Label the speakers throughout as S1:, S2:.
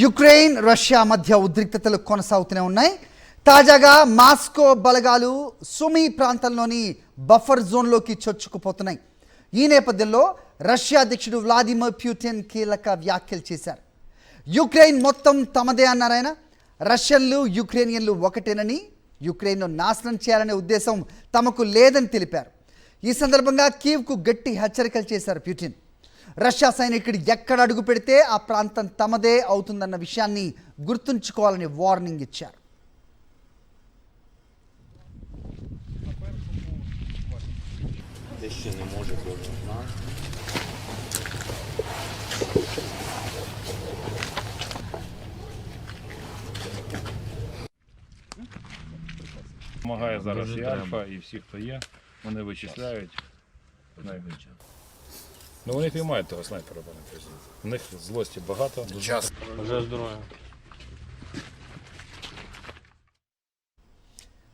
S1: Ukraine Russia మధ్య ఉద్రిక్తతలు కొనసాగుతూనే ఉన్నాయి. తాజాగా మాస్కో బలగాలు సుమీ ప్రాంతంలోని బఫర్ జోన్లోకి చొచ్చుకుపోతున్నాయి. ఈ నేపథ్యంలో రష్యా అధ్యక్షుడు వ్లాదిమిర్ పుతిన్ కీలక వ్యాఖ్యలు చేశారు. యుక్రెయిన్ మొత్తం తమదే అన్నారాయన. రష్యన్లు యుక్రెయినియన్లు ఒకటేనని, యుక్రెయిన్ను నాశనం చేయాలనే ఉద్దేశం తమకు లేదని తెలిపారు. ఈ సందర్భంగా కీవ్కు గట్టి హెచ్చరికలు చేశారు పుతిన్. రష్యా సైనికుడు ఎక్కడ అడుగు పెడితే ఆ ప్రాంతం తమదే అవుతుందన్న విషయాన్ని గుర్తుంచుకోవాలని వార్నింగ్ ఇచ్చారు.
S2: Помагає зараз і Альфа, і всі, хто є, вони вичисляють. Ну вони піймають того снайпера, пане президент. У них злості багато.
S3: Час.
S2: Бажаю здоров'я.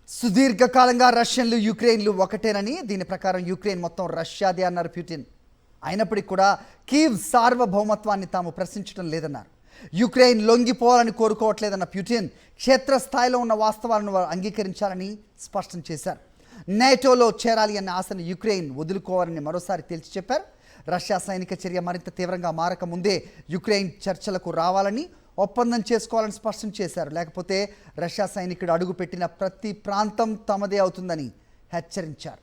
S1: సుదీర్ఘకాలంగా రష్యన్లు యుక్రెయిన్లు ఒకటేనని, దీని ప్రకారం యుక్రెయిన్ మొత్తం రష్యాదే అన్నారు పుతిన్. అయినప్పటికీ కూడా కీవ్ సార్వభౌమత్వాన్ని తాము ప్రశ్నించడం లేదన్నారు. యుక్రెయిన్ లొంగిపోవాలని కోరుకోవట్లేదన్న పుతిన్ క్షేత్రస్థాయిలో ఉన్న వాస్తవాలను అంగీకరించాలని స్పష్టం చేశారు. నేటోలో చేరాలి అన్న ఆశను యుక్రెయిన్ వదులుకోవాలని మరోసారి తేల్చి చెప్పారు. రష్యా సైనిక చర్య మరింత తీవ్రంగా మారక ముందే యుక్రెయిన్ చర్చలకు రావాలని, ఒప్పందం చేసుకోవాలని స్పష్టం చేశారు. లేకపోతే రష్యా సైనికుడు అడుగుపెట్టిన ప్రతి ప్రాంతం తమదే అవుతుందని హెచ్చరించారు.